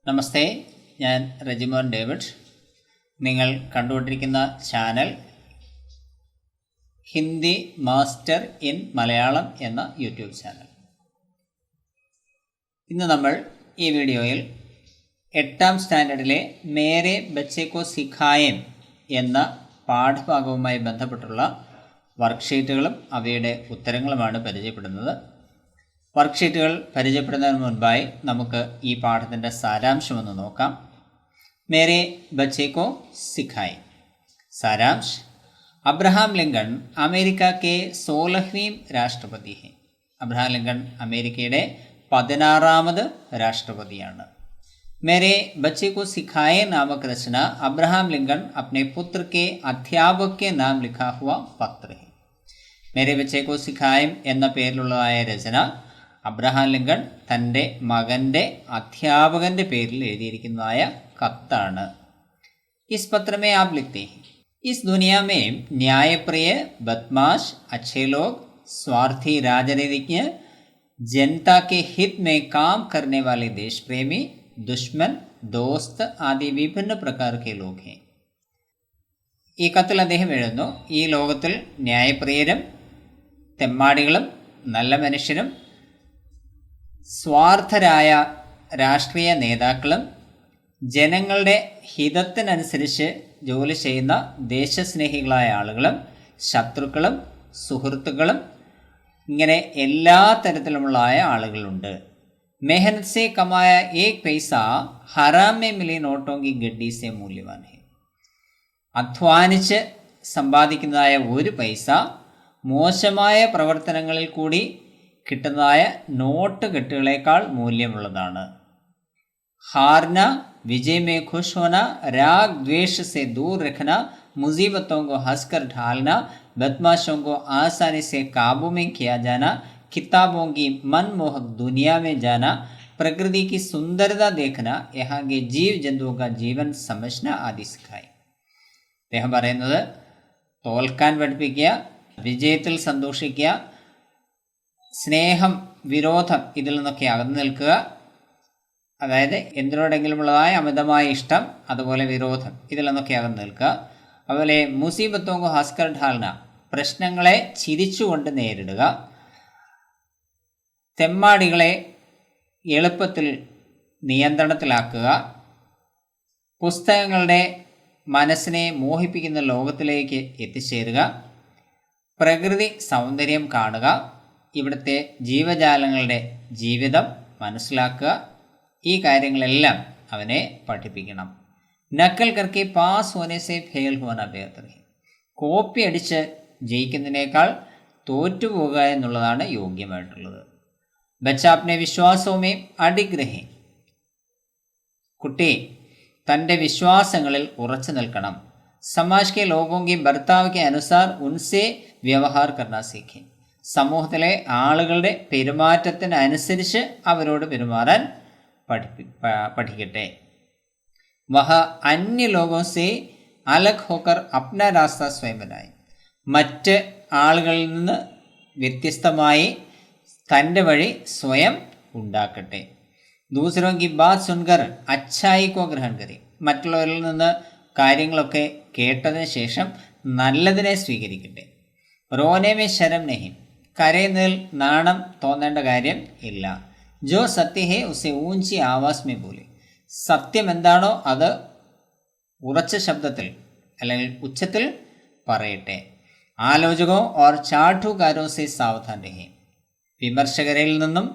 നമസ്തേ, ഞാൻ റെജിമോൻ ഡേവിഡ്. നിങ്ങൾ കണ്ടുകൊണ്ടിരിക്കുന്ന channel Hindi master in Malayalam എന്ന യൂട്യൂബ് ചാനൽ. ഇന്ന് നമ്മൾ ഈ വീഡിയോയിൽ 8ാം സ്റ്റാൻഡേർഡിലെ മേരെ ബച്ചെ കോ സിഖായേം എന്ന പാഠഭാഗവുമായി ബന്ധപ്പെട്ടുള്ള വർക്ക്ഷീറ്റുകളും അവയുടെ ഉത്തരങ്ങളുമാണ് പരിചയപ്പെടുന്നത്. വർക്ക്ഷീറ്റുകൾ പരിചയപ്പെടുന്നതിന് മുൻപായി നമുക്ക് ഈ പാഠത്തിൻ്റെ സാരാംശമൊന്ന് നോക്കാം. മേരെ ബച്ചെ കോ സിഖായേം. സാരാംശ്: അബ്രഹാം ലിങ്കൺ അമേരിക്ക കെ 16വീം രാഷ്ട്രപതി ഹെ. അബ്രഹാം ലിങ്കൺ അമേരിക്കയുടെ 16ാമത് രാഷ്ട്രപതിയാണ്. मेरे बच्चे को सिखाए नामक रचना अब्राहम लिंकन अपने पुत्र के अध्यापक के नाम लिखा हुआ पत्र है. मेरे बच्चे को सिखाए എന്ന പേരിലുള്ളതായ രചന അബ്രഹാം ലിങ്കൺ തൻ്റെ മകൻ്റെ അധ്യാപകൻ്റെ പേരിൽ എഴുതിയിരിക്കുന്നതായ കത്താണ്. इस पत्र में आप लिखते हैं, इस दुनिया में न्यायप्रिय, बदमाश, अच्छे लोग, स्वार्थी राजनीतिज्ञ, जनता के हित में काम करने वाले देश प्रेमी, ദുഷ്മൻ, ദോസ്ത് ആദി വിഭിന്ന പ്രകാരക്കെ ലോക് ഹെ. ഈ കത്തിൽ അദ്ദേഹം എഴുതുന്നു, ഈ ലോകത്തിൽ ന്യായപ്രിയരും തെമ്മാടികളും നല്ല മനുഷ്യരും സ്വാർത്ഥരായ രാഷ്ട്രീയ നേതാക്കളും ജനങ്ങളുടെ ഹിതത്തിനനുസരിച്ച് ജോലി ചെയ്യുന്ന ദേശസ്നേഹികളായ ആളുകളും ശത്രുക്കളും സുഹൃത്തുക്കളും ഇങ്ങനെ എല്ലാ തരത്തിലുമുള്ളതായ ആളുകളുണ്ട്. मेहनत से कमाया एक पैसा हराम में मिली നോട്ടോं की ഗഡ്ഡി से മൂല്യവാൻ है. അധ്വാനിച്ച് സമ്പാദിക്കുന്നതായ ഒരു പൈസ മോശമായ പ്രവർത്തനങ്ങളിൽ കൂടി കിട്ടുന്നതായ നോട്ട് കെട്ടുകളേക്കാൾ മൂല്യമുള്ളതാണ്. ഹാർന, വിജയ് മേ ഖുഷ് ഹോന, രാഗ് ദ്വേഷ് സെ ദൂർ രഖന, മുസീബത്തോं को हंसकर ढालना, बदमाशों को आसानी से काबू में किया जाना, किताबों की मनमोहक दुनिया में जाना, प्रकृति की सुंदरता देखना, यहाँ के जीव जंतुओं का जीवन समझना आदि सिखाई. അദ്ദേഹം പറയുന്നത്, തോൽക്കാൻ പഠിപ്പിക്കുക, വിജയത്തിൽ സന്തോഷിക്കുക, സ്നേഹം വിരോധം ഇതിൽ നിന്നൊക്കെ അകന്നു നിൽക്കുക, അതായത് എന്തിനോടെങ്കിലുമുള്ളതായ അമിതമായ ഇഷ്ടം, അതുപോലെ വിരോധം ഇതിൽ നിന്നൊക്കെ അകന്നു നിൽക്കുക. അതുപോലെ മുസീബത്തോങ്കോ ഹസ്കർ ഢാൽന, പ്രശ്നങ്ങളെ ചിരിച്ചുകൊണ്ട് നേരിടുക, തെമ്മാടികളെ എളുപ്പത്തിൽ നിയന്ത്രണത്തിലാക്കുക, പുസ്തകങ്ങളുടെ മനസ്സിനെ മോഹിപ്പിക്കുന്ന ലോകത്തിലേക്ക് എത്തിച്ചേരുക, പ്രകൃതി സൗന്ദര്യം കാണുക, ഇവിടുത്തെ ജീവജാലങ്ങളുടെ ജീവിതം മനസ്സിലാക്കുക, ഈ കാര്യങ്ങളെല്ലാം അവനെ പഠിപ്പിക്കണം. നക്കൽ കർക്കെ പാസ് ഹോനെ സെ ഫെയിൽ ഹോന ബേഹത്തർ ഹെ. കോപ്പി അടിച്ച് ജയിക്കുന്നതിനേക്കാൾ തോറ്റുപോകുക എന്നുള്ളതാണ് യോഗ്യമായിട്ടുള്ളത്. ബച്ച അപ്നെ വിശ്വാസവുമേ അഡിഗ് രഹേ. കുട്ടി തൻ്റെ വിശ്വാസങ്ങളിൽ ഉറച്ചു നിൽക്കണം. സമാജ് കെ ലോഗോं के बर्ताव के अनुसार उनसे व्यवहार करना सीखें. സമൂഹത്തിലെ ആളുകളുടെ പെരുമാറ്റത്തിനനുസരിച്ച് അവരോട് പെരുമാറാൻ പഠിക്കട്ടെ. വഹ അന്യ ലോഗോं से अलग होकर अपना रास्ता स्वयं बनाए. മറ്റ് ആളുകളിൽ നിന്ന് വ്യത്യസ്തമായി തൻ്റെ വഴി സ്വയം ഉണ്ടാക്കട്ടെ. ദൂസരോ കി ബാത് സുൻകർ അച്ഛായി കോ ഗ്രഹൺ കരെ. മറ്റുള്ളവരിൽ നിന്ന് കാര്യങ്ങളൊക്കെ കേട്ടതിന് ശേഷം നല്ലതിനെ സ്വീകരിക്കട്ടെ. റോനെ മേ ശരം നഹി. കരയുന്നതിൽ നാണം തോന്നേണ്ട കാര്യം ഇല്ല. ജോ സത്യ ഹേ ഉസെ ഊഞ്ചി ആവാസ് മേ ബോലെ. സത്യം എന്താണോ അത് ഉറച്ച ശബ്ദത്തിൽ അല്ലെങ്കിൽ ഉച്ചത്തിൽ പറയട്ടെ. ആലോചകോ ഓർ ചാഠുകാരോ സെ സാവധാൻ രഹേ. വിമർശകരിൽ നിന്നും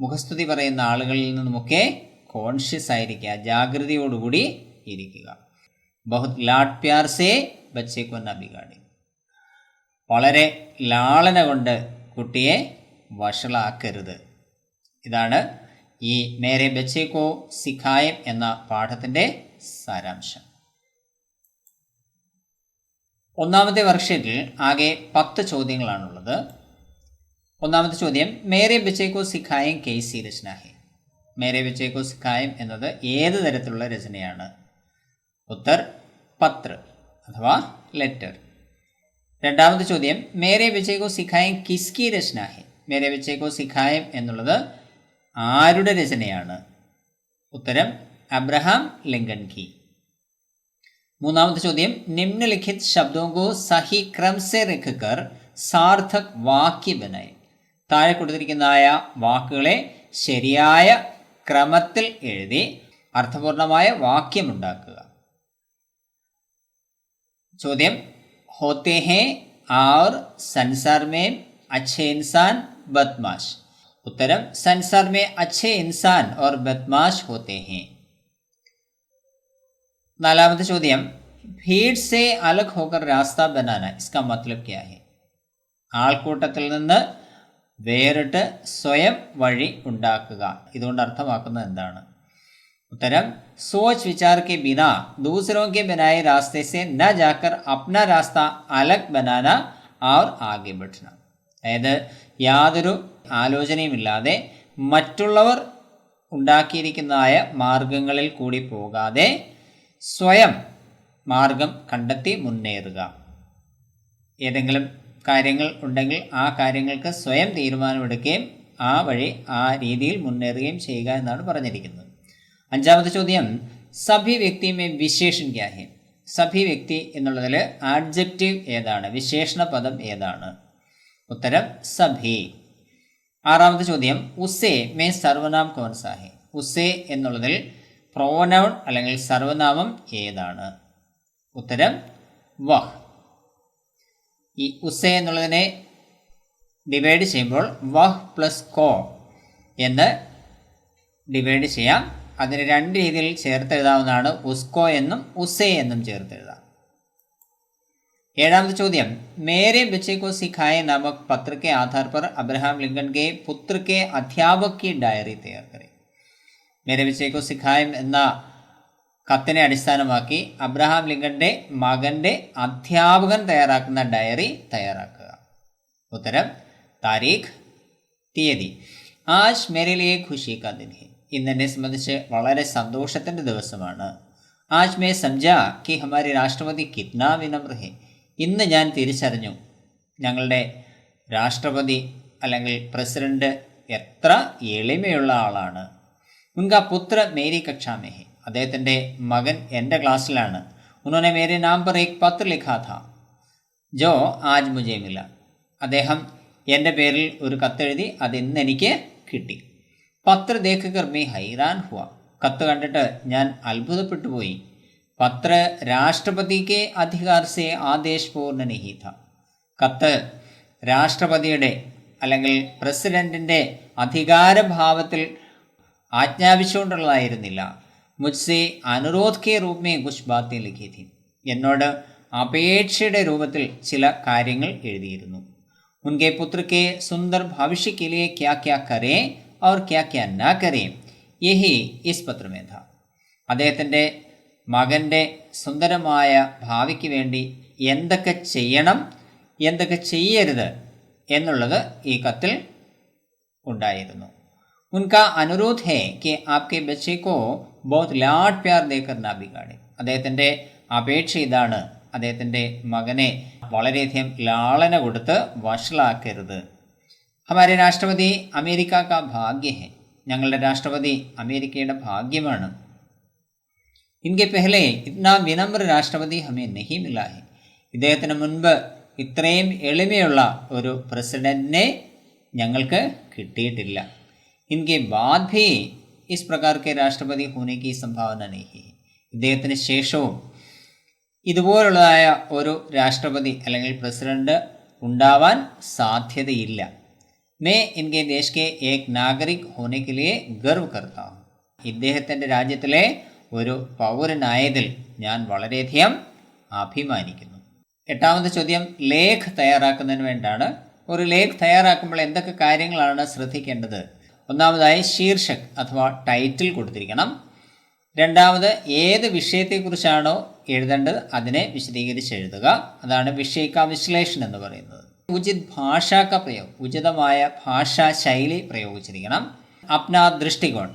മുഖസ്തുതി പറയുന്ന ആളുകളിൽ നിന്നുമൊക്കെ കോൺഷ്യസ് ആയിരിക്കുക, ജാഗ്രതയോടുകൂടി ഇരിക്കുക. ബഹുത് ലാഡ് പ്യാർ സേ ബച്ചെ കോ ന ബിഗാഡെ. വളരെ ലാളന കൊണ്ട് കുട്ടിയെ വഷളാക്കരുത്. ഇതാണ് ഈ മേരെ ബച്ചെ കോ സിഖായേം എന്ന പാഠത്തിൻ്റെ സാരാംശം. ഒന്നാമത്തെ വർക്ക്ഷീറ്റിൽ ആകെ 10 ചോദ്യങ്ങളാണുള്ളത്. ഒന്നാമത്തെ ചോദ്യം, മേരെ ബച്ചെ കോ സിഖായേം കൈസി രചന ഹെ. മേരെ ബച്ചെ കോ സിഖായേം എന്നത് ഏത് തരത്തിലുള്ള രചനയാണ്? ഉത്തർ പത്ര അഥവാ ലെറ്റർ. രണ്ടാമത്തെ ചോദ്യം, മേരെ ബച്ചെ കോ സിഖായേം കിസ്കി രചന ഹെ. മേരെ ബച്ചെ കോ സിഖായേം എന്നുള്ളത് ആരുടെ രചനയാണ്? ഉത്തരം अब्राहम लिंकन की। മൂന്നാമത്തെ ചോദ്യം, നിമ്നലിഖിത് ശബ്ദോं को सही क्रम से रखकर सार्थक वाक्य बनाए. താഴെ കൊടുത്തിരിക്കുന്നതായ വാക്കുകളെ ശരിയായ ക്രമത്തിൽ എഴുതി അർത്ഥപൂർണമായ വാക്യമുണ്ടാക്കുക. ചോദ്യം, होते हैं और संसार में अच्छे इंसान बदमाश. उत्तरम, संसार में अच्छे इंसान और बदमाश होते हैं. നാലാമത്തെ ചോദ്യം, भीड़ से अलग होकर रास्ता बनाना, इसका मतलब क्या है? ആൾക്കൂട്ടത്തിൽ നിന്ന് വേറിട്ട് സ്വയം വഴി ഉണ്ടാക്കുക, ഇതുകൊണ്ട് അർത്ഥമാക്കുന്നത് എന്താണ്? उत्तरम, सोच विचार के बिना दूसरों के बनाए रास्ते से न जाकर अपना रास्ता अलग बनाना और आगे बढ़ना. അതായത് യാതൊരു ആലോചനയുമില്ലാതെ മറ്റുള്ളവർ ഉണ്ടാക്കിയിരിക്കുന്നതായ മാർഗങ്ങളിൽ കൂടി പോകാതെ സ്വയം മാർഗം കണ്ടെത്തി മുന്നേറുക. ഏതെങ്കിലും കാര്യങ്ങൾ ഉണ്ടെങ്കിൽ ആ കാര്യങ്ങൾക്ക് സ്വയം തീരുമാനമെടുക്കുകയും ആ വഴി ആ രീതിയിൽ മുന്നേറുകയും ചെയ്യുക എന്നാണ് പറഞ്ഞിരിക്കുന്നത്. അഞ്ചാമത്തെ ചോദ്യം, സഭി വ്യക്തി മേ വിശേഷൻ ക്യാ ഹെ? സഭി വ്യക്തി എന്നുള്ളതിൽ ആഡ്ജക്റ്റീവ് ഏതാണ്, വിശേഷണ പദം ഏതാണ്? ഉത്തരം, സഭി. ആറാമത്തെ ചോദ്യം, ഉസേ മേ സർവനാം കോൺസാ ഹെ? ഉസേ എന്നുള്ളതിൽ പ്രോനൗൺ അല്ലെങ്കിൽ സർവനാമം ഏതാണ്? ഉത്തരം, വഹ്. ഈ ഉസേ എന്നുള്ളതിനെ ഡിവൈഡ് ചെയ്യുമ്പോൾ വഹ് പ്ലസ് കോ എന്ന് ഡിവൈഡ് ചെയ്യാം. അതിന് രണ്ട് രീതിയിൽ ചേർത്തെഴുതാവുന്നതാണ്, ഉസ്കോ എന്നും ഉസേ എന്നും ചേർത്തെഴുതാം. ഏഴാമത്തെ ചോദ്യം, മേരെ ബच्चे को सिखाए नामक पत्र के आधार पर अब्राहम लिंकन के पुत्र के अध्यापक की डायरी तैयार करें. മേരെ ബच्चे को सिखाए എന്ന കത്തിനെ അടിസ്ഥാനമാക്കി അബ്രഹാം ലിങ്കന്റെ മകന്റെ അധ്യാപകൻ തയ്യാറാക്കുന്ന ഡയറി തയ്യാറാക്കുക. ഉത്തരം, താരീഖ്, തീയതി. ആജ് മേരെ ലിയേ ഖുഷി കാ ദിൻ ഹെ. ഇന്ന് എന്നെ സംബന്ധിച്ച് വളരെ സന്തോഷത്തിൻ്റെ ദിവസമാണ്. ആജ് മേ സംജാ കി ഹമാരി രാഷ്ട്രപതി കിത്നാ വിനമ്ര ഹെ. ഇന്ന് ഞാൻ തിരിച്ചറിഞ്ഞു ഞങ്ങളുടെ രാഷ്ട്രപതി അല്ലെങ്കിൽ പ്രസിഡന്റ് എത്ര എളിമയുള്ള ആളാണ്. ഉൻകാ പുത്ര മേരി കക്ഷാ മേ ഹെ. അദ്ദേഹത്തിൻ്റെ മകൻ എൻ്റെ ക്ലാസ്സിലാണ്. ഉन्होंने मेरे नाम पर एक पत्र लिखा था जो आज मुझे मिला. അദ്ദേഹം എൻ്റെ പേരിൽ ഒരു കത്തെഴുതി, അത് ഇന്ന് എനിക്ക് കിട്ടി. പത്ര ദേഖകർ മേ ഹൈറാൻ ഹുവ. കത്ത് കണ്ടിട്ട് ഞാൻ അത്ഭുതപ്പെട്ടു പോയി. പത്ര രാഷ്ട്രപതിക്ക് അധികാർ സേ ആദേശ് പൂർണ്ണ നഹി ഥ. കത്ത് രാഷ്ട്രപതിയുടെ അല്ലെങ്കിൽ പ്രസിഡന്റിൻ്റെ അധികാരഭാവത്തിൽ ആജ്ഞാപിച്ചുകൊണ്ടുള്ളതായിരുന്നില്ല. മുജ്സെ അനുരോധ് കെ രൂപ മേ കുച്ച് ബാത്തേ ലിഖി ഥി. എന്നോട് അപേക്ഷയുടെ രൂപത്തിൽ ചില കാര്യങ്ങൾ എഴുതിയിരുന്നു. ഉൻകെ പുത്ര കെ സുന്ദർ ഭവിഷ്യ കെ ലിയേ ക്യാ ക്യാ കരേ और क्या क्या ना करें यही इस पत्र में था. അദ്ദേഹത്തിൻ്റെ മകൻ്റെ സുന്ദരമായ ഭാവിക്ക് വേണ്ടി എന്തൊക്കെ ചെയ്യണം എന്തൊക്കെ ചെയ്യരുത് എന്നുള്ളത് ഈ കത്തിൽ ഉണ്ടായിരുന്നു. ഉൻകാ അനുരോധ് ഹേ കി ആപ്കെ ബच्चे को बहुत लाड प्यार देकर ना बिगाड़े. അദ്ദേഹത്തിൻ്റെ അപേക്ഷ ഇതാണ്, അദ്ദേഹത്തിൻ്റെ മകനെ വളരെയധികം ലാളന കൊടുത്ത് വഷളാക്കരുത്. ഹമാരെ രാഷ്ട്രപതി അമേരിക്ക കാ ഭാഗ്യ ഹെ. ഞങ്ങളുടെ രാഷ്ട്രപതി അമേരിക്കയുടെ ഭാഗ്യമാണ്. ഇൻകെ പെഹലെ ഇത്നാ വിനമ്ര രാഷ്ട്രപതി ഹമേ നഹി മിലാ ഹെ. ഇദ്ദേഹത്തിന് മുൻപ് ഇത്രയും എളിമയുള്ള ഒരു പ്രസിഡന്റിനെ ഞങ്ങൾക്ക് കിട്ടിയിട്ടില്ല. ഇൻകെ ബാദ് ഭി ഇസ് പ്രകാർ കെ രാഷ്ട്രപതി ഹോനെ കി സംഭാവന നഹി. ഇദ്ദേഹത്തിന് ശേഷവും ഇതുപോലുള്ളതായ ഒരു രാഷ്ട്രപതി അല്ലെങ്കിൽ പ്രസിഡന്റ് ഉണ്ടാവാൻ സാധ്യതയില്ല. मैं इनके देश के एक नागरिक होने के लिए गर्व करता हूँ. ഇദ്ദേഹത്തിൻ്റെ രാജ്യത്തിലെ ഒരു പൗരനായതിൽ ഞാൻ വളരെയധികം അഭിമാനിക്കുന്നു. എട്ടാമത്തെ ചോദ്യം, ലേഖ് തയ്യാറാക്കുന്നതിന് വേണ്ടിയാണ്. ഒരു ലേഖ് തയ്യാറാക്കുമ്പോൾ എന്തൊക്കെ കാര്യങ്ങളാണ് ശ്രദ്ധിക്കേണ്ടത്? ഒന്നാമതായി ശീർഷക് അഥവാ ടൈറ്റിൽ കൊടുത്തിരിക്കണം. രണ്ടാമത് ഏത് വിഷയത്തെക്കുറിച്ചാണോ എഴുതേണ്ടത് അതിനെ വിശദീകരിച്ച് എഴുതുക. അതാണ് വിഷയിക വിശ്ലേഷൺ എന്ന് പറയുന്നത്. ഉചിത് ഭാഷാ ക പ്രയോഗം, ഉചിതമായ ഭാഷാ ശൈലി പ്രയോഗിച്ചിരിക്കണം. അപ്നാ ദൃഷ്ടികോൺ,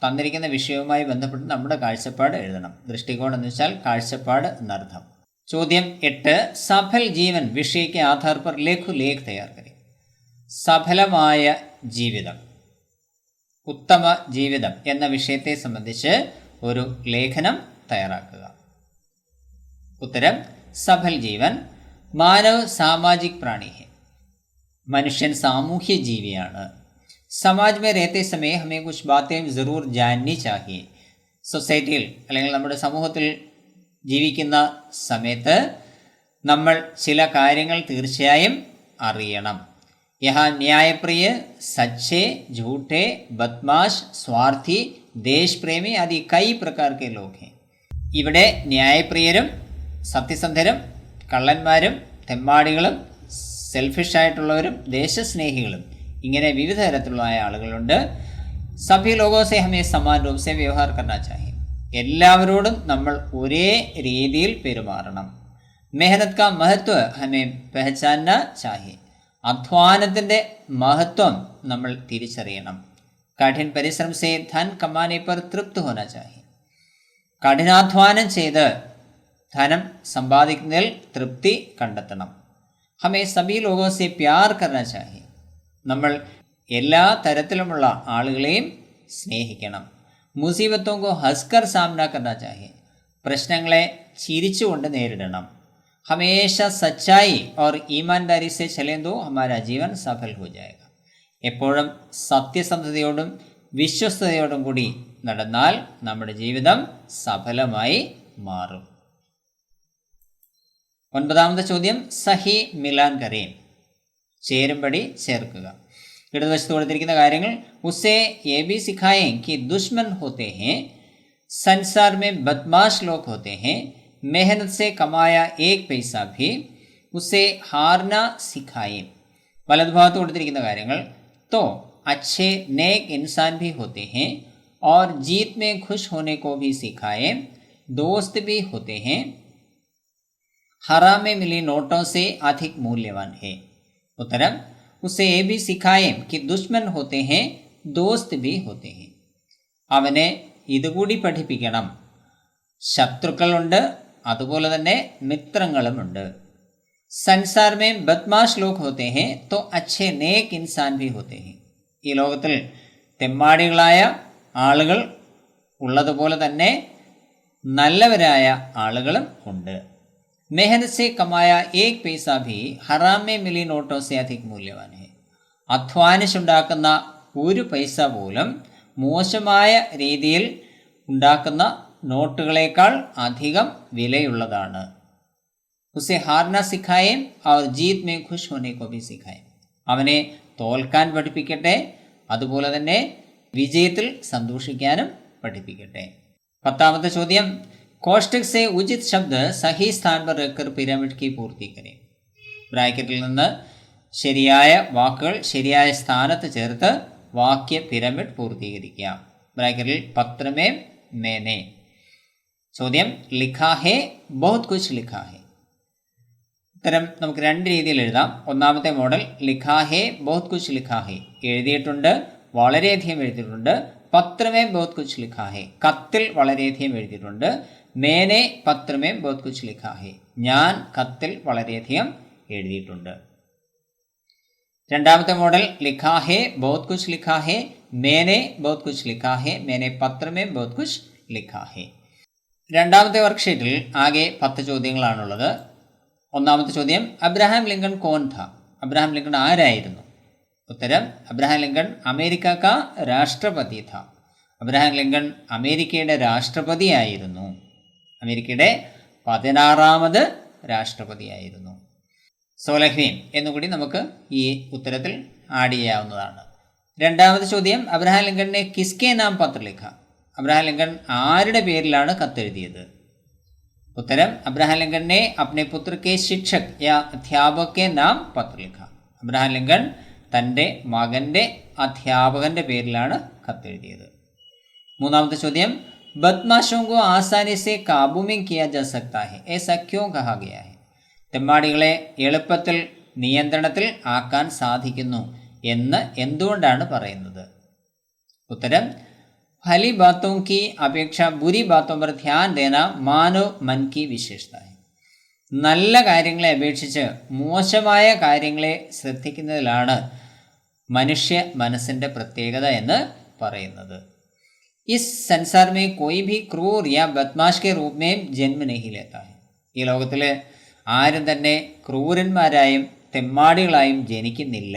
തന്നിരിക്കുന്ന വിഷയവുമായി ബന്ധപ്പെട്ട് നമ്മുടെ കാഴ്ചപ്പാട് എഴുതണം. ദൃഷ്ടികോൺ എന്ന് വെച്ചാൽ കാഴ്ചപ്പാട് എന്നർത്ഥം. ചോദ്യം 8, സഫൽ ജീവൻ വിഷയക്ക് ആധാർ പർ ലേഖു ലേഖ് തയ്യാർ കരി. സഫലമായ ജീവിതം, ഉത്തമ ജീവിതം എന്ന വിഷയത്തെ സംബന്ധിച്ച് ഒരു ലേഖനം തയ്യാറാക്കുക. ഉത്തരം സഫൽ ജീവൻ. മാനവ് സാമാജിക് പ്രാണി ഹെ. മനുഷ്യൻ സാമൂഹ്യ ജീവിയാണ്. സമാജ് മേ രഹത്തെ സമയം ഹമേ കുച്ച് ബാത്തേം ജറൂർ ജാന്നി ചാഹിയെ. സൊസൈറ്റിയിൽ അല്ലെങ്കിൽ നമ്മുടെ സമൂഹത്തിൽ ജീവിക്കുന്ന സമയത്ത് നമ്മൾ ചില കാര്യങ്ങൾ തീർച്ചയായും അറിയണം. യഹാ ന്യായപ്രിയ, സച്ചേ, झूठे, ബദ്മാഷ്, സ്വാർത്ഥി, ദേശപ്രേമി ആദി കൈ പ്രകാർ കെ ലോഗ് ഹെ. ഇവിടെ ന്യായപ്രിയരും സത്യസന്ധരും കള്ളന്മാരും തെമ്മാടികളും സെൽഫിഷായിട്ടുള്ളവരും ദേശസ്നേഹികളും ഇങ്ങനെ വിവിധ തരത്തിലുള്ള ആളുകളുണ്ട്. സഭി ലോഗോ സെ ഹമേ സമാൻ രൂപ സെ വ്യവഹാർ കർണാ ചാഹിയെ. എല്ലാവരോടും നമ്മൾ ഒരേ രീതിയിൽ പെരുമാറണം. മെഹനത് കാ മഹത്വ ഹമേ പെഹചാന ചാഹിയെ. അധ്വാനത്തിൻ്റെ മഹത്വം നമ്മൾ തിരിച്ചറിയണം. കഠിൻ പരിശ്രം സെ ധൻ കമാനെ പർ തൃപ്ത് ഹോന ചാഹിയെ. കഠിനാധ്വാനം ചെയ്ത് ധനം സമ്പാദിക്കുന്നതിൽ തൃപ്തി കണ്ടെത്തണം. ഹമേ സഭി ലോഗോ സെ പ്യാർ കർണ ചാഹിയെ. നമ്മൾ എല്ലാ തരത്തിലുമുള്ള ആളുകളെയും സ്നേഹിക്കണം. മുസീബത്തോं को हंसकर सामना करना चाहिए. പ്രശ്നങ്ങളെ ചിരിച്ചുകൊണ്ട് നേരിടണം. ഹമേശ സച്ചായി और ईमानदारी से चलें तो हमारा जीवन सफल हो जाएगा. എപ്പോഴും സത്യസന്ധതയോടും വിശ്വസ്തയോടും കൂടി നടന്നാൽ നമ്മുടെ ജീവിതം സഫലമായി മാറും. 9ാമത്തെ ചോദ്യം സഹി മിലാൻ കരേം. ചേരുംപടി ചേർക്കുക. ഇടതുവശത്ത് കൊടുത്തിരിക്കുന്ന കാര്യങ്ങൾ ഉസേ ये भी सिखाएं कि दुश्मन होते हैं, संसार में बदमाश लोग होते हैं, मेहनत से कमाया एक पैसा भी उसे हारना सिखाएं. വലതുഭാഗത്ത് കൊടുത്തിരിക്കുന്ന കാര്യങ്ങൾ तो अच्छे नेक इंसान भी होते हैं और जीत में खुश होने को भी सिखाएं, दोस्त भी होते हैं, हराम में मिली नोटों से अधिक मूल्यवान है. उत्तरम उसे ये भी सिखाएं कि दुश्मन होते हैं, दोस्त भी होते हैं. അവനെ ഇതുകൂടി പഠിപ്പിക്കണം. ശത്രുക്കളുണ്ട്, അതുപോലെ തന്നെ മിത്രങ്ങളുമുണ്ട്. संसार में बदमाश लोग होते हैं तो अच्छे नेक इंसान भी होते हैं. ഈ ലോകത്തിൽ തെമ്മാടികളായ ആളുകൾ ഉള്ളതുപോലെ തന്നെ നല്ലവരായ ആളുകളും ഉണ്ട്. मेहनत से कमाया एक पैसा भी हराम में मिली नोटों से अधिक मूल्यवान है. അധ്വാനിച്ചുണ്ടാക്കുന്ന ഒരു പൈസ പോലും മോശമായ രീതിയിൽ ഉണ്ടാക്കുന്ന നോട്ടുകളേക്കാൾ അധികം വിലയുള്ളതാണ്. ഉസെ ഹാർന സിഖായേം और जीत में खुश होने को भी सिखाएं. അവനെ തോൽക്കാൻ പഠിപ്പിക്കട്ടെ, അതുപോലെ തന്നെ വിജയത്തിൽ സന്തോഷിക്കാനും പഠിപ്പിക്കട്ടെ. 10ാമത്തെ ചോദ്യം കോഷ്ടക് സെ ഉചിത് ശബ്ദ സഹി സ്ഥാൻ പർ രഖ്കർ പിരമിഡ് കി പൂർത്തി കരേം. ബ്രാക്കറ്റിൽ നിന്ന് ശരിയായ വാക്കുകൾ ശരിയായ സ്ഥാനത്ത് ചേർത്ത് വാക്യ പിരമിഡ് പൂർത്തീകരിക്കുക. ബ്രാക്കറ്റിൽ പത്രമേ മേനെ. ചോദ്യം ലിഖാ ഹേ ബഹുത് കുച്ച് ലിഖാ ഹേ. ഉത്തരം നമുക്ക് രണ്ട് രീതിയിൽ എഴുതാം. ഒന്നാമത്തെ മോഡൽ ലിഖാ ഹേ ബഹുത് കുച്ച് ലിഖാ ഹേ. എഴുതിയിട്ടുണ്ട്, വളരെയധികം എഴുതിയിട്ടുണ്ട്. പത്രമേ ബഹുത് കുച്ച് ലിഖാ ഹേ. കത്തിൽ വളരെയധികം എഴുതിയിട്ടുണ്ട്. മേനെ പത്രമേ ബഹുത് കുച്ച് ലിഖാ ഹേ. ഞാൻ കത്തിൽ വളരെയധികം എഴുതിയിട്ടുണ്ട്. രണ്ടാമത്തെ മോഡൽ ലിഖാ ഹേ ബഹുത് കുച്ച് ലിഖാ ഹേ, മേനെ ബഹുത് കുച്ച് ലിഖാ ഹേ, മേനെ പത്രമേ ബഹുത് കുച്ച് ലിഖാ ഹേ. രണ്ടാമത്തെ വർക്ക്ഷീറ്റിൽ ആകെ 10 ചോദ്യങ്ങളാണുള്ളത്. ഒന്നാമത്തെ ചോദ്യം അബ്രഹാം ലിങ്കൺ കോൺ ഥാ. അബ്രഹാം ലിങ്കൺ ആരായിരുന്നു? ഉത്തരം അബ്രഹാം ലിങ്കൺ അമേരിക്ക കാ രാഷ്ട്രപതി ഥാ. അബ്രഹാം ലിങ്കൺ അമേരിക്കയുടെ രാഷ്ട്രപതിയായിരുന്നു. അമേരിക്കയുടെ 16ാമത് രാഷ്ട്രപതിയായിരുന്നു. സോലഹ്വീൻ എന്നുകൂടി നമുക്ക് ഈ ഉത്തരത്തിൽ ആഡ് ചെയ്യാവുന്നതാണ്. രണ്ടാമത്തെ ചോദ്യം അബ്രഹാം ലിങ്കണിനെ കിസ്കെ നാം പത്ര ലിഖ. അബ്രഹാം ലിങ്കൺ ആരുടെ പേരിലാണ് കത്തെഴുതിയത്? ഉത്തരം അബ്രഹാം ലിങ്കണിനെ അപ്നെ പുത്ര കെ ശിക്ഷക് യാ അധ്യാപക് കെ നാം പത്ര ലിഖ. അബ്രഹാം ലിങ്കൺ തൻ്റെ മകൻ്റെ അധ്യാപകൻ്റെ പേരിലാണ് കത്തെഴുതിയത്. മൂന്നാമത്തെ ചോദ്യം ബദ്മാശോं को आसानी से काबू में किया जा सकता है, ऐसा क्यों कहा गया है? തെമ്മാടികളെ എളുപ്പത്തിൽ നിയന്ത്രണത്തിൽ ആക്കാൻ സാധിക്കുന്നു എന്ന് എന്തുകൊണ്ടാണ് പറയുന്നത്? ഉത്തരം ഭലി ബാത്തോं की अपेक्षा बुरी बातों पर ध्यान देना मानव मन की विशेषता है. നല്ല കാര്യങ്ങളെ അപേക്ഷിച്ച് മോശമായ കാര്യങ്ങളെ ശ്രദ്ധിക്കുന്നതിലാണ് മനുഷ്യ മനസ്സിൻ്റെ പ്രത്യേകത എന്ന് പറയുന്നത്. इस संसार में कोई भी क्रूर या बदमाश के रूप में जन्म नहीं लेता है. ഈ ലോകത്തിൽ ആരും തന്നെ ക്രൂരന്മാരായും തെമ്മാടികളായും ജനിക്കുന്നില്ല.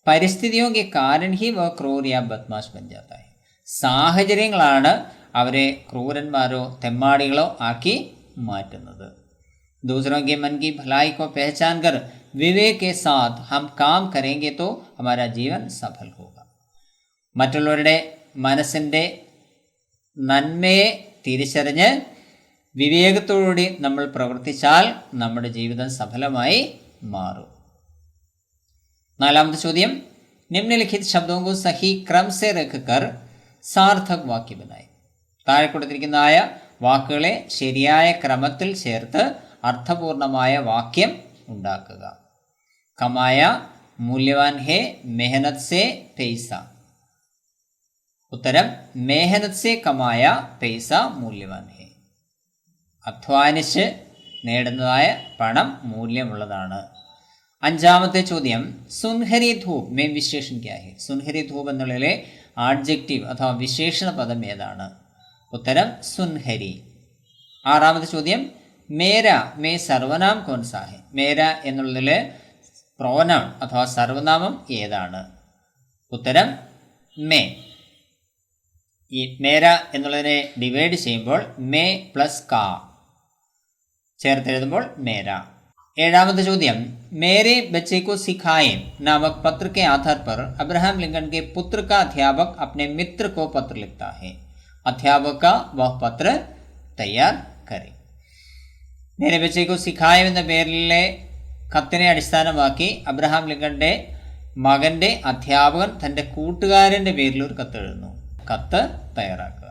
പരിസ്ഥിതിയോ കെ കാരൺ ഹി വ ക്രൂർ യാ ബദ്മാഷ് ബൻ ജാതാ ഹൈ. സാഹചര്യങ്ങളാണ് അവരെ ക്രൂരന്മാരോ തെമ്മാടികളോ ആക്കി മാറ്റുന്നത്. दूसरों के मन की भलाई को पहचान कर विवेक के साथ हम काम करेंगे तो हमारा जीवन सफल होगा. മറ്റുള്ളവരുടെ മനസ്സിൻ്റെ നന്മയെ തിരിച്ചറിഞ്ഞ് വിവേകത്തോടുകൂടി നമ്മൾ പ്രവർത്തിച്ചാൽ നമ്മുടെ ജീവിതം സഫലമായി മാറും. നാലാമത്തെ ചോദ്യം, നിമ്നലിഖിത് ശബ്ദോं को सही क्रम से रखकर सार्थक वाक्य बनाए. താഴെ കൊടുത്തിരിക്കുന്നതായ വാക്കുകളെ ശരിയായ ക്രമത്തിൽ ചേർത്ത് അർത്ഥപൂർണമായ വാക്യം ഉണ്ടാക്കുക. കമായ മൂല്യവാൻ ഹേ മെഹനത് സേ പൈസ. ഉത്തരം മെഹനത് സേ കമായ പൈസ മൂല്യവാൻ ഹേ. അധ്വാനിച്ച് നേടുന്നതായ പണം മൂല്യമുള്ളതാണ്. അഞ്ചാമത്തെ ചോദ്യം, സുൻഹരി ധൂപ് മേ വിശേഷൻ ക്യാ ഹേ. സുൻഹരി ധൂപ് എന്നുള്ളതിലെ ആഡ്ജക്റ്റീവ് അഥവാ വിശേഷണ പദം ഏതാണ്? ഉത്തരം സുൻഹരി. ആറാമത്തെ ചോദ്യം, മേര മേ സർവനാം കോൺസാ ഹെ. മേര എന്നുള്ളതിൽ പ്രോനൗൺ അഥവാ സർവനാമം ഏതാണ്? ഉത്തരം മേ. ഈ മേര എന്നുള്ളതിനെ ഡിവൈഡ് ചെയ്യുമ്പോൾ മേ പ്ലസ് കാ ചേർത്തെഴുതുമ്പോൾ മേര. ഏഴാമത്തെ ചോദ്യം, മേരെ ബच्चे को सिखाएं नामक पत्र के आधार पर अब्राहम लिंकन के पुत्र का अध्यापक अपने मित्र को पत्र लिखता है. अध्यापक का वह पत्र तैयार करें. മേരെ ബच्चे को सिखाएं എന്ന പേരിലെ കത്തിനെ അടിസ്ഥാനമാക്കി അബ്രഹാം ലിങ്കന്റെ മകന്റെ അധ്യാപകൻ തൻ്റെ കൂട്ടുകാരൻ്റെ പേരിൽ ഒരു കത്ത് എഴുതുന്നു. കത്ത് തയ്യാറാക്കുക.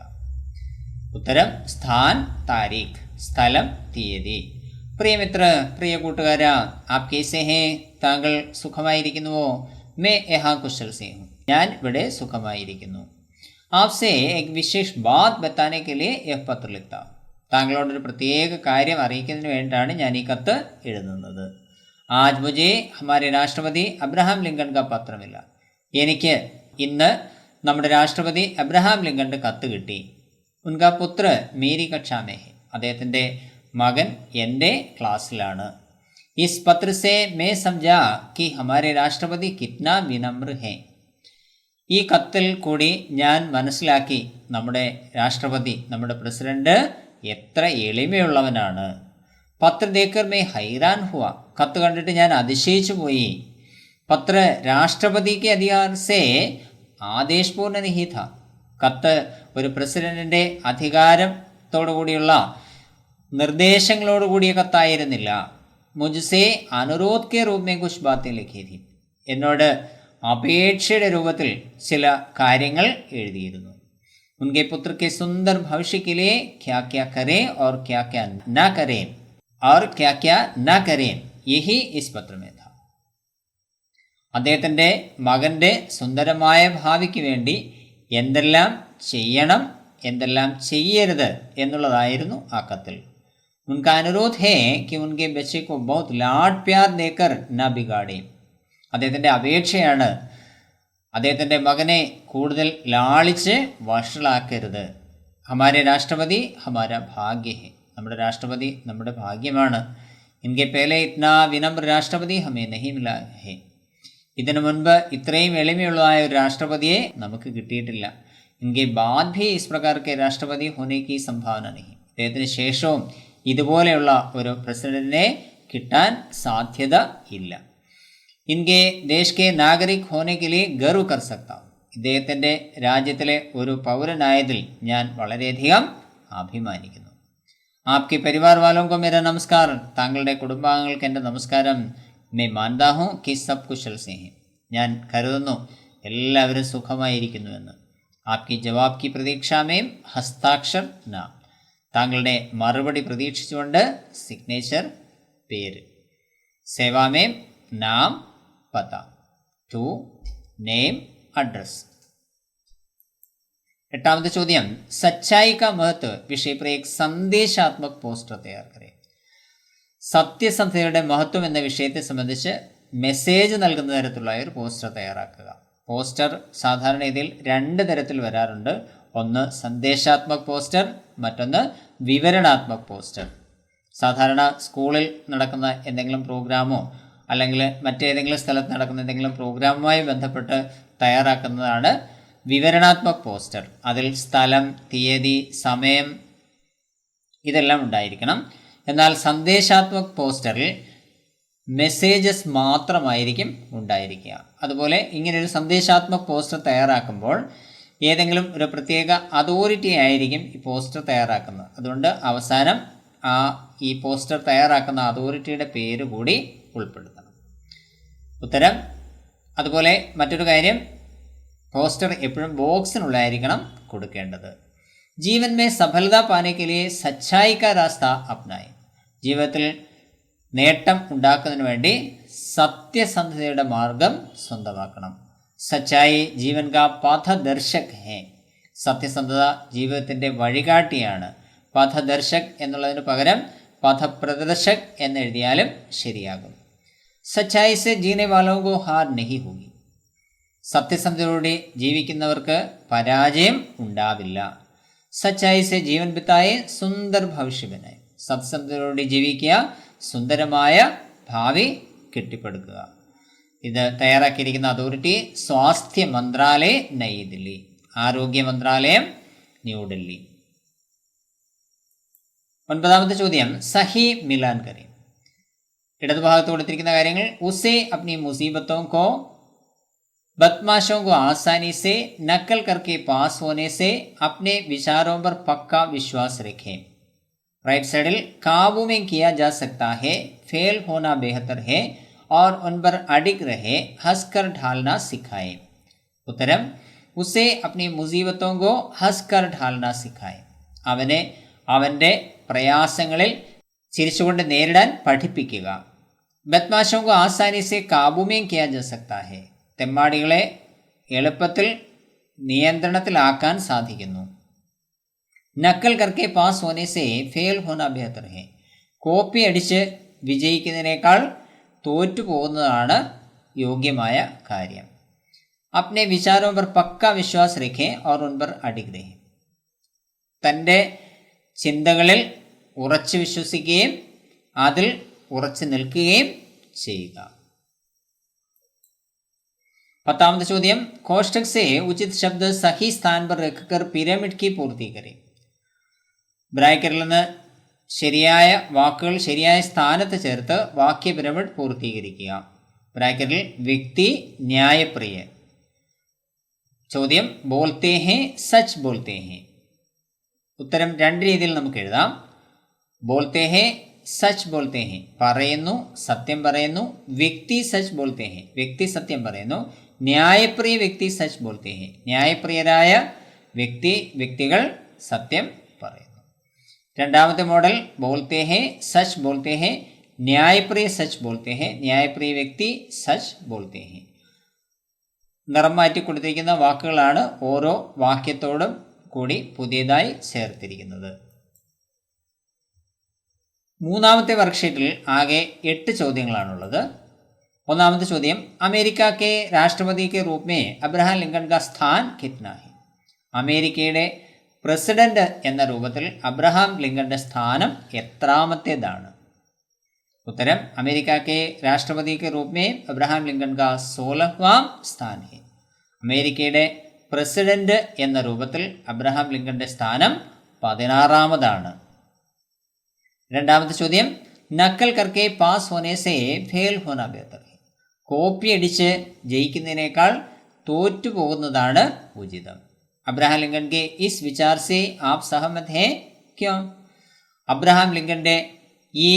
ഉത്തരം സ്ഥാൻ താരീഖ്. സ്ഥലം തീയതി. പ്രിയമിത്ര, പ്രിയ കൂട്ടുകാര, ആപ് കേസേ ഹേ? താങ്കൾ സുഖമായിരിക്കുന്നുവോ? May യഹാ കുശൽ say ഹൂം. ഞാൻ ഇവിടെ സുഖമായിരിക്കുന്നു. ആപ്സേ എക് വിശേഷ് ബാത് ബത്താനെ കെ ലിയേ യഹ് പത്ര ലിഖ്താ ഹൂം. താങ്കളോടൊരു പ്രത്യേക കാര്യം അറിയിക്കുന്നതിന് വേണ്ടിയാണ് ഞാൻ ഈ കത്ത് എഴുതുന്നത്. ആജ് മുझे ഹമാരെ രാഷ്ട്രപതി അബ്രഹാം ലിങ്കൺ കാ പത്ര മില. എനിക്ക് ഇന്ന് നമ്മുടെ രാഷ്ട്രപതി അബ്രഹാം ലിങ്കന്റെ കത്ത് കിട്ടി. ഉൻകാ പുത്ര മേരി കക്ഷാ മേ ഹെ. അദ്ദേഹത്തിൻ്റെ മകൻ എൻ്റെ ക്ലാസ്സിലാണ്. ഇസ് പത്ര സേ മേ സംജാ കി ഹമാരെ രാഷ്ട്രപതി കിത്നാ വിനമ്ര ഹെ. ഈ കത്തിൽ കൂടി ഞാൻ മനസ്സിലാക്കി നമ്മുടെ രാഷ്ട്രപതി, നമ്മുടെ പ്രസിഡന്റ് എത്ര എളിമയുള്ളവനാണ്. പത്ര ദേക്കർ മേ ഹൈറാൻ ഹുവ. കത്ത് കണ്ടിട്ട് ഞാൻ അതിശയിച്ചു പോയി. പത്ര രാഷ്ട്രപതിക്ക് അധികാർ സേ ആദേശപൂർണ്ണ नहीं था. കത്ത് ഒരു പ്രസിഡന്റിൻ്റെ അധികാരത്തോടു കൂടിയുള്ള നിർദ്ദേശങ്ങളോടുകൂടിയ കത്തായിരുന്നില്ല. മുജ്സേ അനുരോധ് കെ റൂപ് മേ കുച്ച് ബാത്തേ ലിഖി थी. എന്നോട് അപേക്ഷയുടെ രൂപത്തിൽ ചില കാര്യങ്ങൾ എഴുതിയിരുന്നു. ഉൻകെ പുത്ര കെ സുന്ദർ ഭവിഷ്യ കെ ലിയേ ക്യാ ക്യാ കരേं और क्या क्या ना करें और क्या क्या ना करें यही इस पत्र में था. അദ്ദേഹത്തിൻ്റെ മകൻ്റെ സുന്ദരമായ ഭാവിക്ക് വേണ്ടി എന്തെല്ലാം ചെയ്യണം, എന്തെല്ലാം ചെയ്യരുത് എന്നുള്ളതായിരുന്നു ആ കത്തിൽ. ഉൻകാ അനുരോധ് ഹേ കി ഉൻകെ ബच्चे को बहुत लाड प्यार देकर ना बिगाड़े. അദ്ദേഹത്തിൻ്റെ അപേക്ഷയാണ്, അദ്ദേഹത്തിൻ്റെ മകനെ കൂടുതൽ ലാളിച്ച് വഷളാക്കരുത്. ഹമാരെ രാഷ്ട്രപതി ഹമാര ഭാഗ്യ ഹെ. നമ്മുടെ രാഷ്ട്രപതി നമ്മുടെ ഭാഗ്യമാണ്. ഇൻകെ പേലെ ഇത്നാ വിനമ്ര രാഷ്ട്രപതി ഹമേ നഹീ മിലാ ഹെ. ഇതിനു മുൻപ് ഇത്രയും എളിമയുള്ളതായ ഒരു രാഷ്ട്രപതിയെ നമുക്ക് കിട്ടിയിട്ടില്ല. ഇൻകെ ബാദ് ഭി ഇസ് പ്രകാർ കെ രാഷ്ട്രപതി ഹോനെ കി സംഭാവന നഹി. അദ്ദേഹത്തിന് ശേഷവും ഇതുപോലെയുള്ള ഒരു പ്രസിഡന്റിനെ കിട്ടാൻ സാധ്യത ഇല്ല. ഇൻകെ ദേശ് കെ നാഗരിക് ഹോനെ കെ ലിയേ ഗർവ് കർ സക്താ ഹൂം. ഇദ്ദേഹത്തിൻ്റെ രാജ്യത്തിലെ ഒരു പൗരനായതിൽ ഞാൻ വളരെയധികം അഭിമാനിക്കുന്നു. ആപ്കെ പരിവാർ വാലോं को मेरा നമസ്കാർ. താങ്കളുടെ കുടുംബാംഗങ്ങൾക്ക് എൻ്റെ നമസ്കാരം. मैं मानता हूँ कि सब कुशल से हैं. ഞാൻ കരുതുന്നു എല്ലാവരും സുഖമായിരിക്കുന്നുവെന്ന്. ആപ്കി ജവാബ് കി പ്രതീക്ഷാമേം ഹസ്താക്ഷർ നാം. താങ്കളുടെ മറുപടി പ്രതീക്ഷിച്ചുകൊണ്ട് സിഗ്നേച്ചർ പേര്. സേവാമേം നാം പത. To name address. എട്ടാമത്തെ ചോദ്യം, സച്ചായി കാ മഹത്വ വിഷയ पर एक संदेशात्मक पोस्टर तैयार करें. സത്യസന്ധതയുടെ മഹത്വം എന്ന വിഷയത്തെ സംബന്ധിച്ച് മെസ്സേജ് നൽകുന്ന തരത്തിലുള്ള ഒരു പോസ്റ്റർ തയ്യാറാക്കുക. പോസ്റ്റർ സാധാരണ രീതിയിൽ രണ്ട് തരത്തിൽ വരാറുണ്ട്. ഒന്ന് സന്ദേശാത്മക് പോസ്റ്റർ, മറ്റൊന്ന് വിവരണാത്മക് പോസ്റ്റർ. സാധാരണ സ്കൂളിൽ നടക്കുന്ന എന്തെങ്കിലും പ്രോഗ്രാമോ അല്ലെങ്കിൽ മറ്റേതെങ്കിലും സ്ഥലത്ത് നടക്കുന്ന എന്തെങ്കിലും പ്രോഗ്രാമുമായി ബന്ധപ്പെട്ട് തയ്യാറാക്കുന്നതാണ് വിവരണാത്മക് പോസ്റ്റർ. അതിൽ സ്ഥലം, തീയതി, സമയം ഇതെല്ലാം ഉണ്ടായിരിക്കണം. എന്നാൽ സന്ദേശാത്മക് പോസ്റ്ററിൽ മെസ്സേജസ് മാത്രമായിരിക്കും ഉണ്ടായിരിക്കുക. അതുപോലെ ഇങ്ങനൊരു സന്ദേശാത്മക് പോസ്റ്റർ തയ്യാറാക്കുമ്പോൾ ഏതെങ്കിലും ഒരു പ്രത്യേക അതോറിറ്റി ആയിരിക്കും ഈ പോസ്റ്റർ തയ്യാറാക്കുന്നത്. അതുകൊണ്ട് അവസാനം ഈ പോസ്റ്റർ തയ്യാറാക്കുന്ന അതോറിറ്റിയുടെ പേര് കൂടി ഉൾപ്പെടുത്തണം. ഉത്തരം. അതുപോലെ മറ്റൊരു കാര്യം, പോസ്റ്റർ എപ്പോഴും ബോക്സിനുള്ളായിരിക്കണം കൊടുക്കേണ്ടത്. ജീവൻ മേ സഫലത പാനെ കെ ലിയെ സച്ചായി കാ രാസ്ത അപ്നായി. ജീവിതത്തിൽ നേട്ടം ഉണ്ടാക്കുന്നതിന് വേണ്ടി സത്യസന്ധതയുടെ മാർഗം സ്വന്തമാക്കണം. സച്ചായി ജീവൻ കാ പഥദർശക് ഹേ. സത്യസന്ധത ജീവിതത്തിൻ്റെ വഴികാട്ടിയാണ്. പഥദർശക് എന്നുള്ളതിന് പകരം പഥപ്രദർശക് എന്നെഴുതിയാലും ശരിയാകും. സച്ചായി സെ ജീനെ വാലോं को हार नहीं होगी. സത്യസന്ധതയോടെ ജീവിക്കുന്നവർക്ക് പരാജയം ഉണ്ടാവില്ല. സച്ചായി സെ ജീവൻ ബിതായെ സുന്ദർ ഭവിഷ്യ ബനായെ. സത്യസന്ധതയോടെ ജീവിക്കുക, സുന്ദരമായ ഭാവി കെട്ടിപ്പടുക്കുക. ഇത് തയ്യാറാക്കിയിരിക്കുന്ന അതോറിറ്റി സ്വാസ്ഥ്യ മന്ത്രാലയ നയി ദില്ലി, ആരോഗ്യ മന്ത്രാലയം ന്യൂഡൽഹി. 9ാമത്തെ ചോദ്യം, സഹി മിലാൻ കരേ. ഇടതുഭാഗത്ത് കൊടുത്തിരിക്കുന്ന കാര്യങ്ങൾ ഉസേ അപ്നി മുസീബത്തോं को बदमाशों को आसानी से नकल करके पास होने से अपने विचारों पर पक्का विश्वास रखें. राइट साइडिल काबू में किया जा सकता है, फेल होना बेहतर है और उन पर अडिग रहे, हंसकर ढालना सिखाए. उत्तरम उसे अपनी मुसीबतों को हंसकर ढालना सिखाए. അവനെ അവൻ്റെ പ്രയാസങ്ങളിൽ ചിരിച്ചുകൊണ്ട് നേരിടാൻ പഠിപ്പിക്കുക. ബദ്മാശോं को आसानी से काबू में किया जा सकता है. തെമ്മാടികളെ എളുപ്പത്തിൽ നിയന്ത്രണത്തിലാക്കാൻ സാധിക്കുന്നു. നക്കൽ കർക്കെ പാസ് ഹോനെ സേ ഫെയിൽ ഹോന ബെഹത്തർ ഹെ. കോപ്പി അടിച്ച് വിജയിക്കുന്നതിനേക്കാൾ തോറ്റു പോകുന്നതാണ് യോഗ്യമായ കാര്യം. അപ്നെ വിചാരോं पर പക്ക വിശ്വാസ് രഖേ और उन पर അഡിഗ് രഹേ. തൻ്റെ ചിന്തകളിൽ ഉറച്ചു വിശ്വസിക്കുകയും അതിൽ ഉറച്ചു നിൽക്കുകയും ചെയ്യുക. 10ാമത്തെ ചോദ്യം, കോഷ്ടക് സെ ഉചിത് ശബ്ദ സഹി സ്ഥാൻ പർ രഖ്കർ പിരമിഡ് കി പൂർത്തി കരേ. ബ്രാക്കറ്റിൽ നിന്ന് ശരിയായ വാക്കുകൾ ശരിയായ സ്ഥാനത്ത് ചേർത്ത് വാക്യ പിരമിഡ് പൂർത്തീകരിക്കുക. ബ്രാക്കറ്റിൽ വ്യക്തി ന്യായപ്രിയ. ചോദ്യം, ബോൾത്തേ ഹേ സച്ച് ബോൾത്തേ ഹേ. ഉത്തരം രണ്ട് രീതിയിൽ നമുക്ക് എഴുതാം. ബോൾത്തേ ഹേ, സച്ച് ബോൾത്തേ ഹേ, പറയുന്നു, സത്യം പറയുന്നു. വ്യക്തി സച്ച് ബോൾത്തേ ഹേ, വ്യക്തി സത്യം പറയുന്നു. ന്യായപ്രിയ വ്യക്തി സച്ച് ബോൾത്തേ ഹേ, ന്യായപ്രിയരായ വ്യക്തികൾ സത്യം പറയുന്നു. രണ്ടാമത്തെ മോഡൽ, ബോൾത്തേ ഹേ സച്ച് ബോൾത്തേ ഹേ, ന്യായപ്രിയ സച്ച് ബോൾത്തേ ഹേ, ന്യായപ്രിയ വ്യക്തി സച്ച് ബോൾത്തേ ഹേ. നിറം മാറ്റി കൊടുത്തിരിക്കുന്ന വാക്കുകളാണ് ഓരോ വാക്യത്തോടും കൂടി പുതിയതായി ചേർത്തിരിക്കുന്നത്. 3ാമത്തെ വർക്ക്ഷീറ്റിൽ ആകെ 8 ചോദ്യങ്ങളാണുള്ളത്. 1ാമത്തെ ചോദ്യം, അമേരിക്ക കെ രാഷ്ട്രപതി കെ റൂപ് മേ അബ്രഹാം ലിങ്കൺ കാ സ്ഥാൻ കിത്നാ ഹെ. അമേരിക്കയുടെ പ്രസിഡന്റ് എന്ന രൂപത്തിൽ അബ്രഹാം ലിങ്കന്റെ സ്ഥാനം എത്രാമത്തേതാണ്? ഉത്തരം, അമേരിക്ക കെ രാഷ്ട്രപതി കെ റൂപ് മേ അബ്രഹാം ലിങ്കൺ കാ 16വാം സ്ഥാൻ ഹെ. അമേരിക്കയുടെ പ്രസിഡന്റ് എന്ന രൂപത്തിൽ അബ്രഹാം ലിങ്കന്റെ സ്ഥാനം 16ാമതാണ്. 2ാമത്തെ ചോദ്യം, നക്കൽ കർക്കെ പാസ് ഹോനെ സേ ഫെയിൽ ഹോന ബെഹത്തർ ഹെ. കോപ്പി അടിച്ച് ജയിക്കുന്നതിനേക്കാൾ തോറ്റു പോകുന്നതാണ് ഉചിതം. അബ്രഹാം ലിങ്കൺ കെ ഇസ് വിചാർ സേ ആപ് സഹമത് ഹേ ക്യോ. അബ്രഹാം ലിങ്കന്റെ ഈ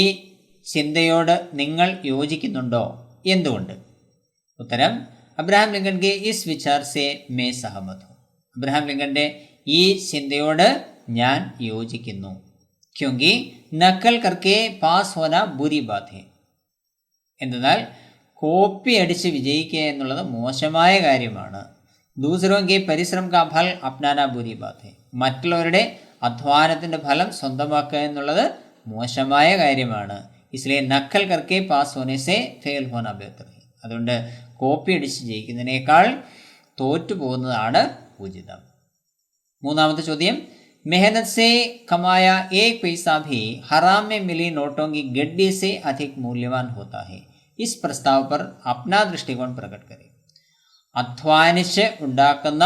ചിന്തയോട് നിങ്ങൾ യോജിക്കുന്നുണ്ടോ? എന്തുകൊണ്ട്? ഉത്തരം, അബ്രഹാം ലിങ്കൺ കെ ഇസ് വിചാർ സേ മേ സഹമത് ഹൂം. അബ്രഹാം ലിങ്കന്റെ ഈ ചിന്തയോട് ഞാൻ യോജിക്കുന്നു. ക്യോങ്കി നക്കൽ കർക്കെ പാസ് ഹോന ബുരി ബാത് ഹെ. എന്തെന്നാൽ കോപ്പി അടിച്ച് വിജയിക്കുക എന്നുള്ളത് മോശമായ കാര്യമാണ്. ദൂസരോं के പരിശ്രമം കാ ഫൽ അപ്നാന ബുരി ബാത് ഹെ. മറ്റുള്ളവരുടെ അധ്വാനത്തിൻ്റെ ഫലം സ്വന്തമാക്കുക എന്നുള്ളത് മോശമായ കാര്യമാണ്. ഇസ്ലിയെ നക്കൽ കർക്കെ പാസ് ഹോനെ സേ ഫെയിൽ ഹോന ബെഹത്തർ ഹെ. അതുകൊണ്ട് കോപ്പി അടിച്ച് ജയിക്കുന്നതിനേക്കാൾ തോറ്റു പോകുന്നതാണ് ഉചിതം. മൂന്നാമത്തെ ചോദ്യം, मेहनत से कमाया एक पैसा भी हराम में मिली नोटों की गड्डी से अधिक मूल्यवान होता है. इस प्रस्ताव पर अपना दृष्टिकोण प्रकट करें. അധ്വാനിച്ച് ഉണ്ടാക്കുന്ന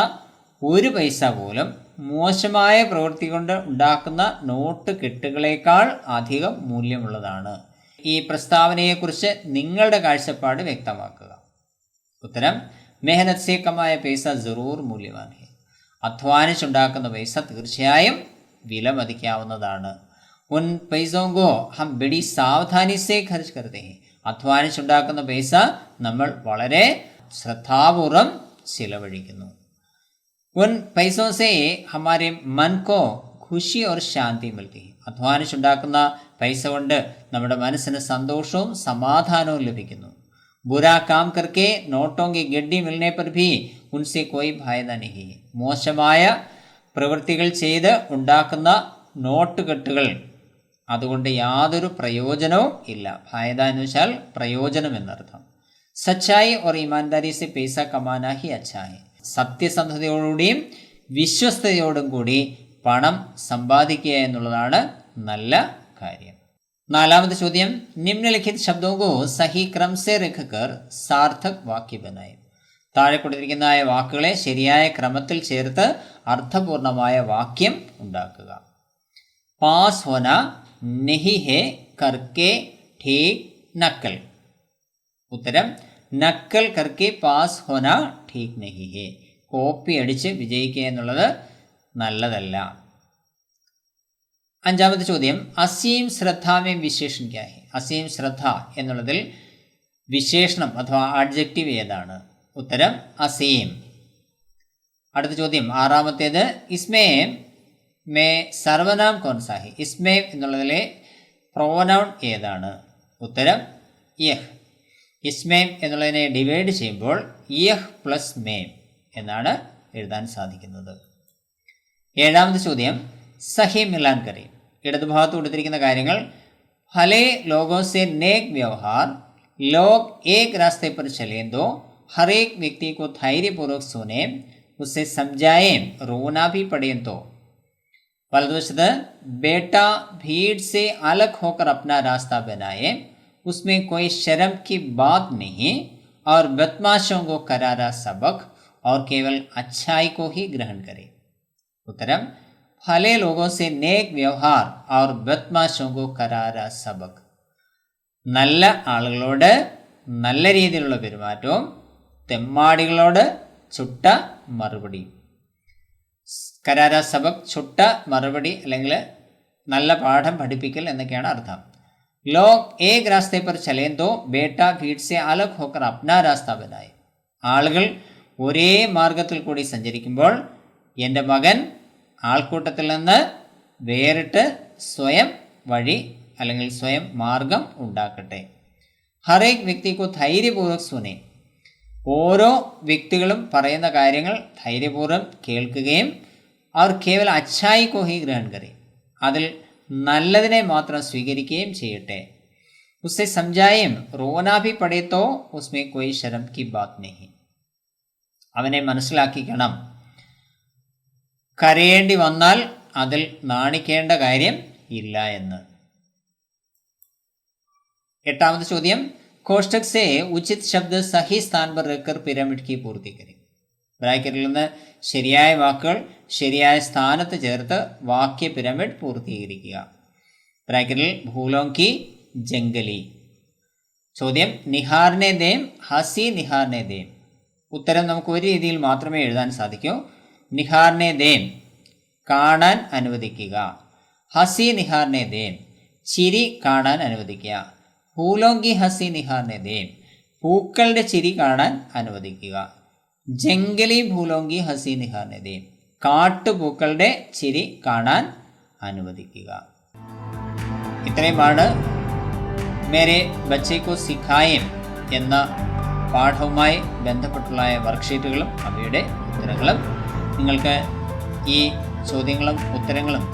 ഒരു പൈസ പോലും മോശമായ പ്രവൃത്തി കൊണ്ട് ഉണ്ടാക്കുന്ന നോട്ട് കെട്ടുകളേക്കാൾ അധികം മൂല്യമുള്ളതാണ്. ഈ പ്രസ്താവനയെക്കുറിച്ച് നിങ്ങളുടെ കാഴ്ചപ്പാട് വ്യക്തമാക്കുക. ഉത്തരം, മെഹനത് സേ കമായ പൈസ ജറൂർ മൂല്യവാൻ ഹെ. അധ്വാനിച്ചുണ്ടാക്കുന്ന പൈസ തീർച്ചയായും വിലമതിക്കാവുന്നതാണ്. ഉൻ പൈസോങ്കോ ഹം ബഡി സാവധാനി സേ ഖർച്ച് കർത്തെ ഹെ. അധ്വാനിച്ചുണ്ടാക്കുന്ന പൈസ നമ്മൾ വളരെ ശ്രദ്ധാപൂർവം ചിലവഴിക്കുന്നു. ഉൻ പൈസോ say ഹമാരെ Mann co Kushi or ശാന്തി മിൽത്തി ഹെ. അധ്വാനിച്ചുണ്ടാക്കുന്ന പൈസ കൊണ്ട് നമ്മുടെ മനസ്സിന് സന്തോഷവും സമാധാനവും ലഭിക്കുന്നു. ബുരാ കാം കർക്കെ നോട്ടോ കി ഗഡ്ഡി മിൽനെ പർ ഭി ഉൻസെ കോയി ഫായദ നഹി. മോശമായ പ്രവൃത്തികൾ ചെയ്ത് ഉണ്ടാക്കുന്ന നോട്ട് കെട്ടുകൾ അതുകൊണ്ട് യാതൊരു പ്രയോജനവും ഇല്ല. ഫായദ എന്ന് വെച്ചാൽ പ്രയോജനം എന്നർത്ഥം. സച്ചായി ഓർ ഈമാൻദാരി സെ പൈസ കമാനാ ഹി അച്ഛാ ഹെ. സത്യസന്ധതയോടുകൂടിയും വിശ്വസ്തയോടും കൂടി പണം സമ്പാദിക്കുക എന്നുള്ളതാണ് നല്ല കാര്യം. നാലാമത്തെ ചോദ്യം, നിമ്നലിഖിത് ശബ്ദോകോ സഹി ക്രം സെ രഖകർ സാർത്ഥക് വാക്യ ബനായി. താഴെ കൊടുത്തിരിക്കുന്ന വാക്കുകളെ ശരിയായ ക്രമത്തിൽ ചേർത്ത് അർത്ഥപൂർണമായ വാക്യം ഉണ്ടാക്കുക. പാസ് ഹോന നഹി ഹെ കർക്കെ ഠീക് നക്കൽ. ഉത്തരം, നക്കൽ കർക്കെ പാസ് ഹോന ഠീക് നഹി ഹെ. കോപ്പി അടിച്ച് വിജയിക്കുക എന്നുള്ളത് നല്ലതല്ല. അഞ്ചാമത്തെ ചോദ്യം, അസീം ശ്രദ്ധാമേ വിശേഷൻ ക്യാ ഹെ. അസീം ശ്രദ്ധ എന്നുള്ളതിൽ വിശേഷണം അഥവാ ആഡ്ജക്റ്റീവ് ഏതാണ്? ഉത്തരം, അസീം. അടുത്ത ചോദ്യം, ആറാമത്തേത്, ഇസ്മേ മേ സർവനാം കോൺസാ ഹെ. ഇസ്മേ എന്നുള്ളതിലെ പ്രോനൗൺ ഏതാണ്? ഉത്തരം, യഹ്. ഇസ്മേം എന്നുള്ളതിനെ ഡിവൈഡ് ചെയ്യുമ്പോൾ യഹ് പ്ലസ് മേം എന്നാണ് എഴുതാൻ സാധിക്കുന്നത്. ഏഴാമത്തെ ചോദ്യം, സഹി മിലാൻ കറി. ഇടതുഭാഗത്ത് കൊടുത്തിരിക്കുന്ന കാര്യങ്ങൾ, ഭലേ ലോഗോ സെ നേക് വ്യവഹാർ ലോഗ് ഏക് രാസ്തേ പർ ചലേൻ ദോ हर एक व्यक्ति को धैर्यपूर्वक सुने उसे समझाएं रोना भी पड़े तो. वलदवशत बेटा भीड़ से अलग होकर अपना रास्ता बनाए उसमें कोई शर्म की बात नहीं और बदमाशों को करारा सबक और केवल अच्छाई को ही ग्रहण करे. उत्तरम, भले लोगों से नेक व्यवहार और बदमाशों को करारा सबक. നല്ല ആളുകളോട് നല്ല രീതിയിലുള്ള പെരുമാറ്റവും തെമ്മാടികളോട് ചുട്ട മറുപടി. കരാര സബക്, ചുട്ട മറുപടി അല്ലെങ്കിൽ നല്ല പാഠം പഠിപ്പിക്കൽ എന്നൊക്കെയാണ് അർത്ഥം. ലോഗ് ഏക് രാസ്തേ പർ ചലേൻ തോ ബേട്ട ഭീഡ് സെ അലഗ് ഹോക്കർ അപ്നാ രാസ്ത ബനായി. ആളുകൾ ഒരേ മാർഗത്തിൽ കൂടി സഞ്ചരിക്കുമ്പോൾ എൻ്റെ മകൻ ആൾക്കൂട്ടത്തിൽ നിന്ന് വേറിട്ട് സ്വയം വഴി അല്ലെങ്കിൽ സ്വയം മാർഗം ഉണ്ടാക്കട്ടെ. ഹറേക് വ്യക്തിക്കു ധൈര്യപൂർവ്വം സുനെ. ഓരോ വ്യക്തികളും പറയുന്ന കാര്യങ്ങൾ ധൈര്യപൂർവ്വം കേൾക്കുകയും അവർ കേവലം അച്ഛായി കോ ഹി ഗ്രഹൺ കരെ, അതിൽ നല്ലതിനെ മാത്രം സ്വീകരിക്കുകയും ചെയ്യട്ടെ. ഉസ്സെ സംജായും റോനാ ഭി പടേ തോ ഉസ്മേ കോയി ശരം കി ബാത് നഹി. അവനെ മനസ്സിലാക്കിക്കണം, കരയേണ്ടി വന്നാൽ അതിൽ നാണിക്കേണ്ട കാര്യം ഇല്ല എന്ന്. എട്ടാമത്തെ ചോദ്യം, कोष्टक से उचित शब्द सही स्थान पर रखकर पिरामिड की पूर्ति करें. ബ്രാക്കറ്റിൽ നിന്ന് ശരിയായ വാക്കുകൾ ശരിയായ സ്ഥാനത്ത് ചേർത്ത് വാക്യ പിരമിഡ് പൂർത്തീകരിക്കുക. ബ്രാക്കറ്റിൽ ഭൂലോങ്കി ജംഗലി. ചോദ്യം, നിഹാറിനെ ദേം ഹസി നിഹാറിനെ ദേം. ഉത്തരം നമുക്ക് ഒരു രീതിയിൽ മാത്രമേ എഴുതാൻ സാധിക്കൂ. നിഹാറിനെ ദേം കാണാൻ അനുവദിക്കുക. ഹസി നിഹാറിനെ ദേം ചിരി കാണാൻ അനുവദിക്കുക. ഫൂലോങ്കി ഹസി നിഹാറിനെ ദേം പൂക്കളുടെ ചിരി കാണാൻ അനുവദിക്കുക. ജംഗലി ഭൂലോങ്കി ഹസി നിഹാറിനെ ദേം കാട്ടുപൂക്കളുടെ ചിരി കാണാൻ അനുവദിക്കുക. ഇത്രയുമാണ് മേരെ ബച്ചേക്കോ സിഖായേം എന്ന പാഠവുമായി ബന്ധപ്പെട്ടുള്ള വർക്ക്ഷീറ്റുകളും അവയുടെ ഉത്തരങ്ങളും. നിങ്ങൾക്ക് ഈ ചോദ്യങ്ങളും ഉത്തരങ്ങളും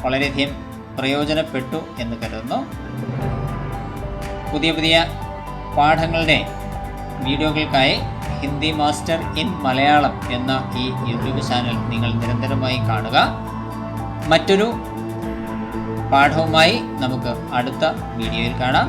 വളരെയധികം പ്രയോജനപ്പെട്ടു എന്ന് കരുതുന്നു. പുതിയ പുതിയ പാഠങ്ങളുടെ വീഡിയോകൾക്കായി ഹിന്ദി മാസ്റ്റർ ഇൻ മലയാളം എന്ന ഈ യൂട്യൂബ് ചാനൽ നിങ്ങൾ നിരന്തരമായി കാണുക. മറ്റൊരു പാഠവുമായി നമുക്ക് അടുത്ത വീഡിയോയിൽ കാണാം.